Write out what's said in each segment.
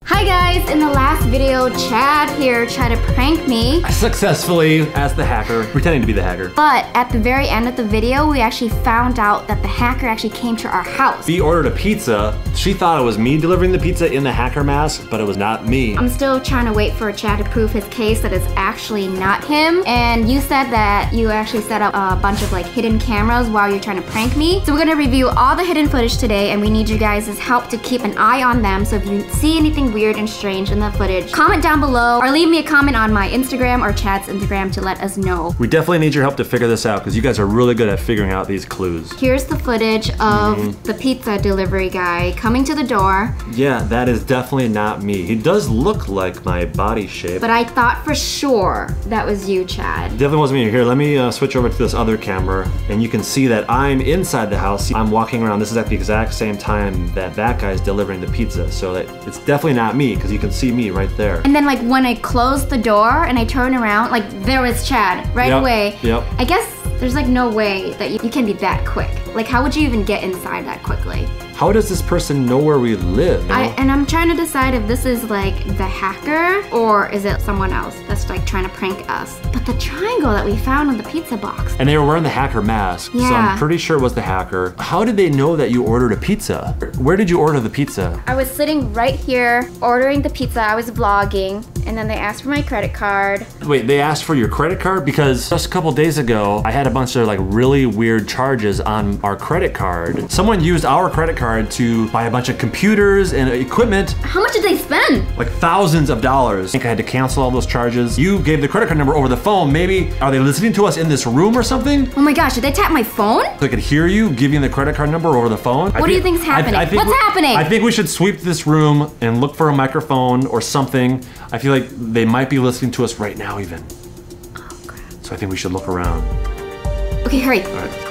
Hi guys, in the last video, Chad here tried to prank me. Successfully, as the hacker, pretending to be the hacker. But at the very end of the video, we actually found out that the hacker actually came to our house. He ordered a pizza. She thought it was me delivering the pizza in the hacker mask, but it was not me. I'm still trying to wait for Chad to prove his case that it's actually not him. And you said that you actually set up a bunch of like hidden cameras while you're trying to prank me. So we're gonna review all the hidden footage today, and we need you guys' help to keep an eye on them. So if you see anything weird and strange in the footage, comment down below or leave me a comment on my Instagram or Chad's Instagram to let us know. We definitely need your help to figure this out because you guys are really good at figuring out these clues. Here's the footage of the pizza delivery guy coming to the door. Yeah, that is definitely not me. He does look like my body shape. But I thought for sure that was you, Chad. Definitely wasn't me. Here, let me switch over to this other camera and you can see that I'm inside the house. I'm walking around. This is at the exact same time that that guy's delivering the pizza. So that it's definitely not me because you can see me right there. And then like when I closed the door and I turned around, like there was Chad right away. Yep. I guess there's like no way that you can be that quick. Like how would you even get inside that quickly? How does this person know where we live? You know? And I'm trying to decide if this is like the hacker or is it someone else that's like trying to prank us. But the triangle that we found on the pizza box. And they were wearing the hacker mask, so I'm pretty sure it was the hacker. How did they know that you ordered a pizza? Where did you order the pizza? I was sitting right here ordering the pizza. I was vlogging and then they asked for my credit card. Wait, they asked for your credit card? Because just a couple days ago, I had a bunch of like really weird charges on our credit card. Someone used our credit card to buy a bunch of computers and equipment. How much did they spend? Like thousands of dollars. I think I had to cancel all those charges. You gave the credit card number over the phone. Maybe, are they listening to us in this room or something? Oh my gosh, did they tap my phone? So they could hear you giving the credit card number over the phone? What do you think's happening? What's happening? I think we should sweep this room and look for a microphone or something. I feel like they might be listening to us right now even. Oh crap. So I think we should look around. Okay, hurry. All right.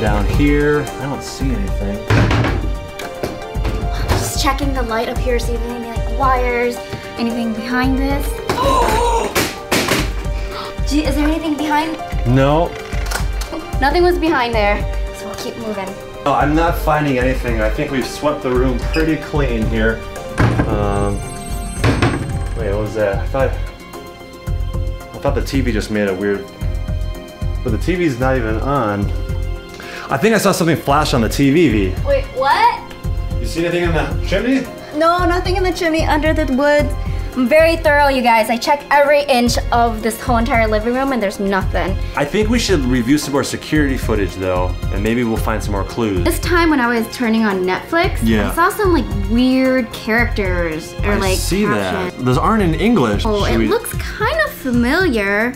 Down here, I don't see anything. Just checking the light up here, see if there's any like wires, anything behind this. Gee, is there anything behind? No. Nothing was behind there, so we'll keep moving. Oh, I'm not finding anything. I think we've swept the room pretty clean here. Wait, what was that? I thought the TV just made a weird, but the TV's not even on. I think I saw something flash on the TV, V. Wait, what? You see anything in the chimney? No, nothing in the chimney under the wood. I'm very thorough, you guys. I check every inch of this whole entire living room and there's nothing. I think we should review some more security footage though, and maybe we'll find some more clues. This time when I was turning on Netflix, I saw some like weird characters or like I see that. Those aren't in English. Oh, it looks kind of familiar.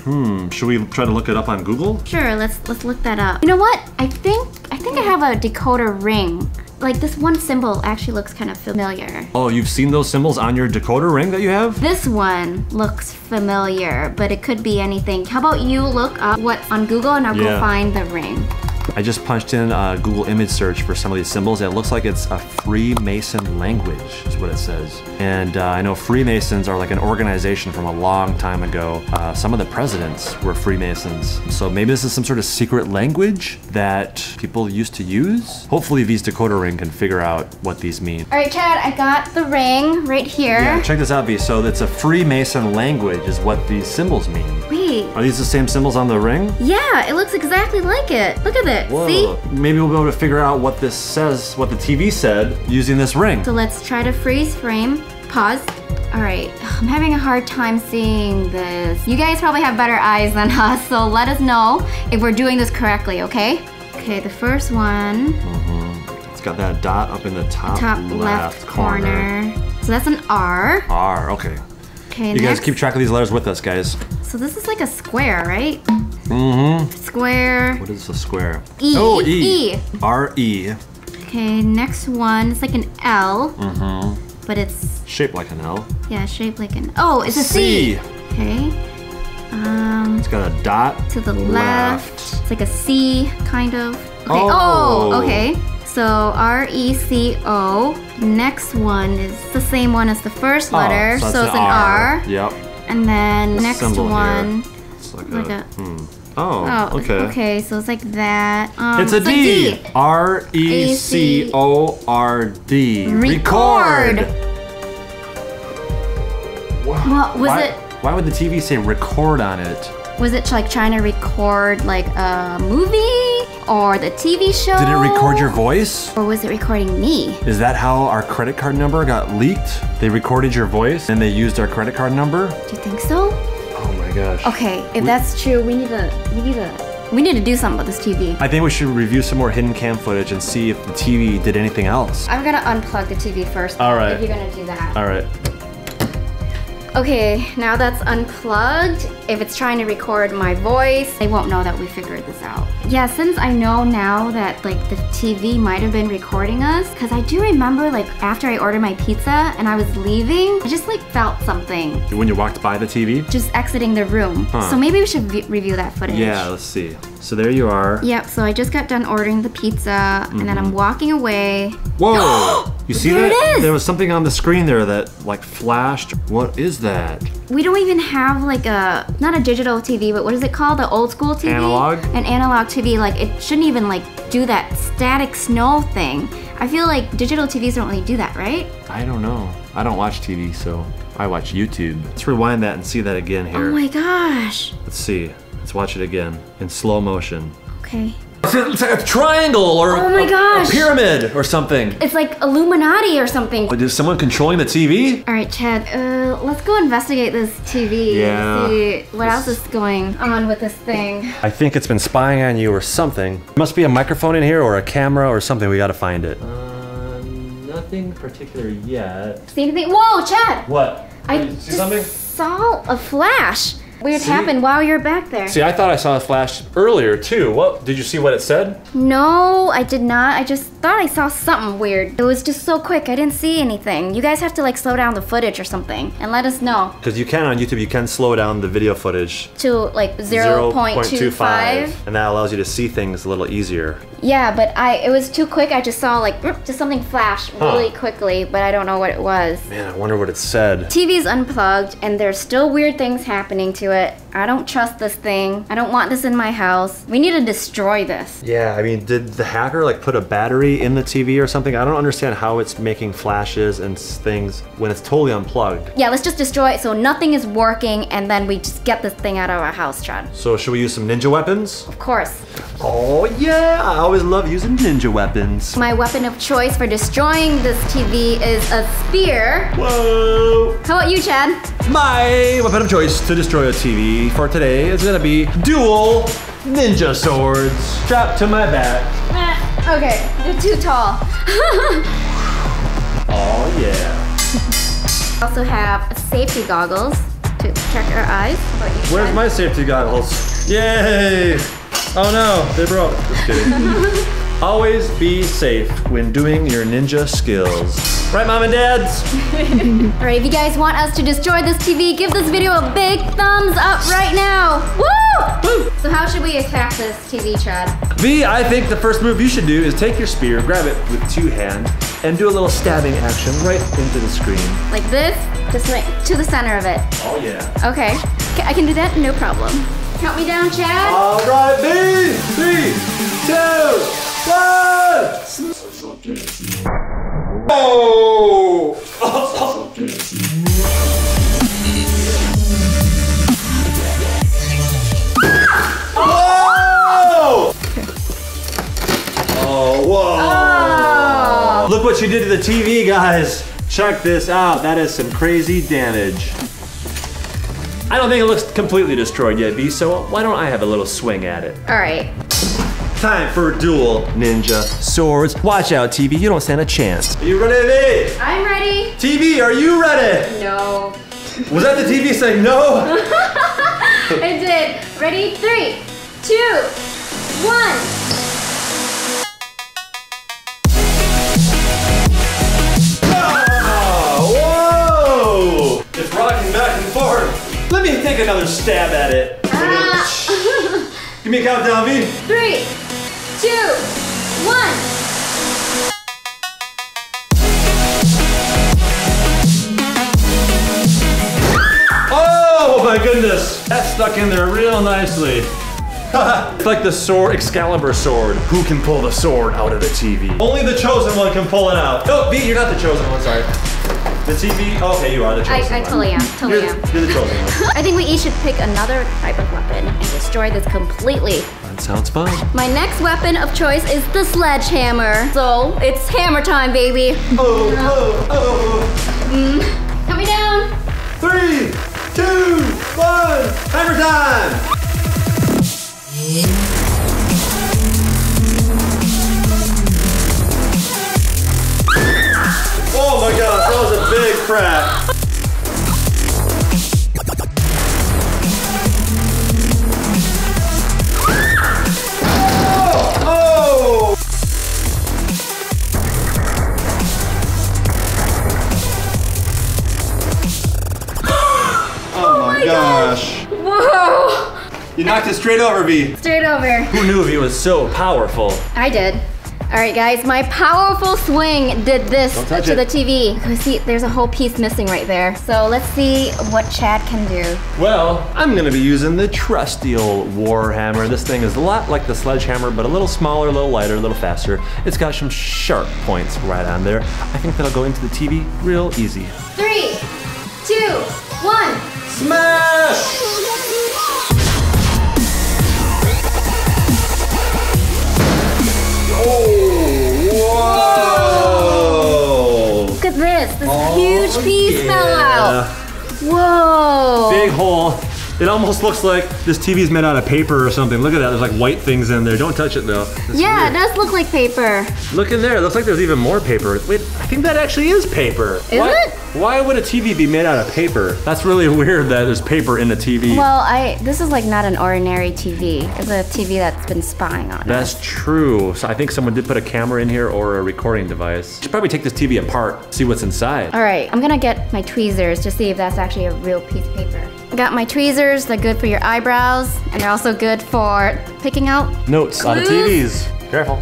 Should we try to look it up on Google? Sure, let's look that up. You know what? I think I have a decoder ring. Like this one symbol actually looks kind of familiar. Oh, you've seen those symbols on your decoder ring that you have? This one looks familiar, but it could be anything. How about you look up what's on Google and I'll go find the ring. I just punched in Google image search for some of these symbols and it looks like it's a Freemason language is what it says. And I know Freemasons are like an organization from a long time ago. Some of the presidents were Freemasons. So maybe this is some sort of secret language that people used to use. Hopefully V's decoder ring can figure out what these mean. All right, Chad, I got the ring right here. Yeah, check this out, V. So it's a Freemason language is what these symbols mean. Wait. Are these the same symbols on the ring? Yeah, it looks exactly like it. Look at it. Whoa. See? Maybe we'll be able to figure out what this says, what the TV said, using this ring. So let's try to freeze frame. Pause. All right, I'm having a hard time seeing this. You guys probably have better eyes than us, so let us know if we're doing this correctly, okay? Okay, the first one. It's got that dot up in the top left corner. So that's an R. R, okay. Okay, you guys keep track of these letters with us, guys. So this is like a square, right? Square. What is a square? E. Oh, E. R-E. Okay, next one, it's like an L. But it's shaped like an L. Yeah, shaped like an. Oh, it's a C. Okay. It's got a dot to the left. It's like a C, kind of. Okay. Oh, okay. So R-E-C-O. Next one is the same one as the first letter, so it's an R. Yep. And then next one. It's like Oh, okay. Okay, so it's like that. It's a D. R-E-C-O-R-D. Record. Wow. What was it? Why would the TV say record on it? Was it like trying to record like a movie or the TV show? Did it record your voice? Or was it recording me? Is that how our credit card number got leaked? They recorded your voice and they used our credit card number? Do you think so? Oh my gosh. Okay, if that's true, we need to do something with this TV. I think we should review some more hidden cam footage and see if the TV did anything else. I'm gonna unplug the TV first. All right. If you're gonna do that. All right. Okay, now that's unplugged. If it's trying to record my voice, they won't know that we figured this out. Yeah, since I know now that like the TV might have been recording us, because I do remember like after I ordered my pizza and I was leaving, I just like felt something. When you walked by the TV? Just exiting the room. Huh. So maybe we should review that footage. Yeah, let's see. So there you are. Yep, so I just got done ordering the pizza and then I'm walking away. Whoa! You see There that? it is! There was something on the screen there that like flashed. What is that? We don't even have like not a digital TV, but what is it called? The old school TV? Analog? An analog TV. Like it shouldn't even like do that static snow thing. I feel like digital TVs don't really do that, right? I don't know. I don't watch TV, so I watch YouTube. Let's rewind that and see that again here. Oh my gosh. Let's see. Let's watch it again in slow motion. Okay. It's like a triangle or Oh my gosh. a pyramid or something. It's like Illuminati or something. Is someone controlling the TV? All right, Chad, let's go investigate this TV. Yeah. See what else is going on with this thing. I think it's been spying on you or something. Must be a microphone in here or a camera or something. We gotta find it. Nothing particular yet. See anything? Whoa, Chad! What? I Did you see just something? saw a flash. Weird See? happened while you were back there. See, I thought I saw a flash earlier too. What? Did you see what it said? No, I did not. I just thought I saw something weird. It was just so quick. I didn't see anything. You guys have to like slow down the footage or something and let us know. Because you can on YouTube, you can slow down the video footage. To like 0.25. And that allows you to see things a little easier. Yeah, but it was too quick. I just saw like just something flash really quickly, but I don't know what it was. Man, I wonder what it said. TV's unplugged and there's still weird things happening to it. I don't trust this thing. I don't want this in my house. We need to destroy this. Yeah, I mean, did the hacker like put a battery in the TV or something? I don't understand how it's making flashes and things when it's totally unplugged. Yeah, let's just destroy it so nothing is working and then we just get this thing out of our house, Chad. So should we use some ninja weapons? Of course. Oh yeah, I always love using ninja weapons. My weapon of choice for destroying this TV is a spear. Whoa! How about you, Chad? My weapon of choice to destroy a TV for today is gonna be dual ninja swords strapped to my back. Okay, you're too tall. Oh yeah. Also have safety goggles to protect our eyes. How about you, Chad? Where's my safety goggles? Yay! Oh no, they broke. Just kidding. Always be safe when doing your ninja skills. Right, Mom and Dads? Alright, if you guys want us to destroy this TV, give this video a big thumbs up right now. Woo! So how should we attack this TV, Chad? V, I think the first move you should do is take your spear, grab it with two hands, and do a little stabbing action right into the screen. Like this? Just like to the center of it. Oh yeah. Okay, I can do that, no problem. Count me down, Chad. All right, V, 3, 2, 1. Oh! Whoa! Oh, whoa! Oh. Look what you did to the TV, guys. Check this out. That is some crazy damage. I don't think it looks completely destroyed yet, V, so why don't I have a little swing at it? Alright. Time for dual ninja swords. Watch out, TV, you don't stand a chance. Are you ready, V? I'm ready. TV, are you ready? No. Was that the TV saying no? I did. Ready? 3, 2, 1. Whoa! It's rocking back and forth. Let me take another stab at it. Give me a countdown, V. 3, 2, 1. Oh my goodness! That stuck in there real nicely. It's like the sword, Excalibur sword. Who can pull the sword out of the TV? Only the chosen one can pull it out. No, V, you're not the chosen one, sorry. The TV, okay, you are the chosen one. I totally am, totally am. You're the chosen one. I think we each should pick another type of weapon and destroy this completely. That sounds fun. My next weapon of choice is the sledgehammer. So, it's hammer time, baby. Coming down. 3, 2, 1, hammer time! Oh my gosh, that was a big crack. Oh! Oh my gosh. Whoa! You knocked it straight over, V. Straight over. Who knew V was so powerful? I did. All right, guys, my powerful swing did this to the TV. See, there's a whole piece missing right there. So let's see what Chad can do. Well, I'm gonna be using the trusty old Warhammer. This thing is a lot like the sledgehammer, but a little smaller, a little lighter, a little faster. It's got some sharp points right on there. I think that'll go into the TV real easy. 3, 2, 1. Smash! Whoa! Look at this huge piece fell out. Whoa! Big hole. It almost looks like this TV is made out of paper or something. Look at that, there's like white things in there. Don't touch it though. Yeah, it does look like paper. Look in there, it looks like there's even more paper. Wait, I think that actually is paper. Is it? Why would a TV be made out of paper? That's really weird that there's paper in the TV. Well, this is like not an ordinary TV. It's a TV that's been spying on us. That's true. So I think someone did put a camera in here or a recording device. Should probably take this TV apart, see what's inside. All right, I'm gonna get my tweezers to see if that's actually a real piece of paper. I got my tweezers, they're good for your eyebrows, and they're also good for picking out notes on the TVs. Careful.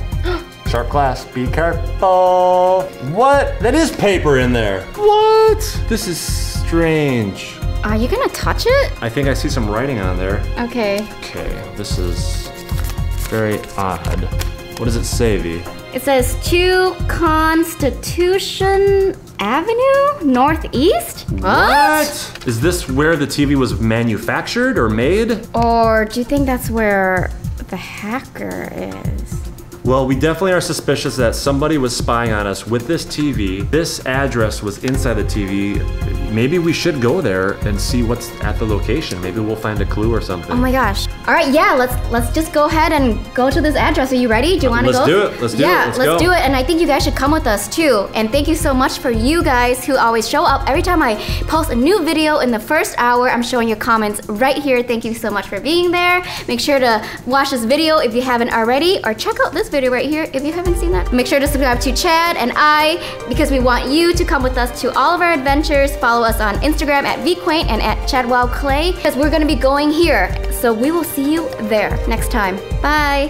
Sharp glass, be careful. What? That is paper in there. What? This is strange. Are you gonna touch it? I think I see some writing on there. Okay. Okay, this is very odd. What does it say, V? It says 2 Constitution Avenue, Northeast? What? Is this where the TV was manufactured or made? Or do you think that's where the hacker is? Well, we definitely are suspicious that somebody was spying on us with this TV. This address was inside the TV. Maybe we should go there and see what's at the location. Maybe we'll find a clue or something. Oh my gosh. All right, yeah, let's just go ahead and go to this address. Are you ready? Do you want to go? Let's do it. Let's do it. Yeah, let's do it. And I think you guys should come with us too. And thank you so much for you guys who always show up. Every time I post a new video in the first hour, I'm showing your comments right here. Thank you so much for being there. Make sure to watch this video if you haven't already, or check out this video right here if you haven't seen that. Make sure to subscribe to Chad and I, because we want you to come with us to all of our adventures. Follow us on Instagram at Qwaint and at ChadWowClay, because we're gonna be going here. So we will see you there next time. Bye.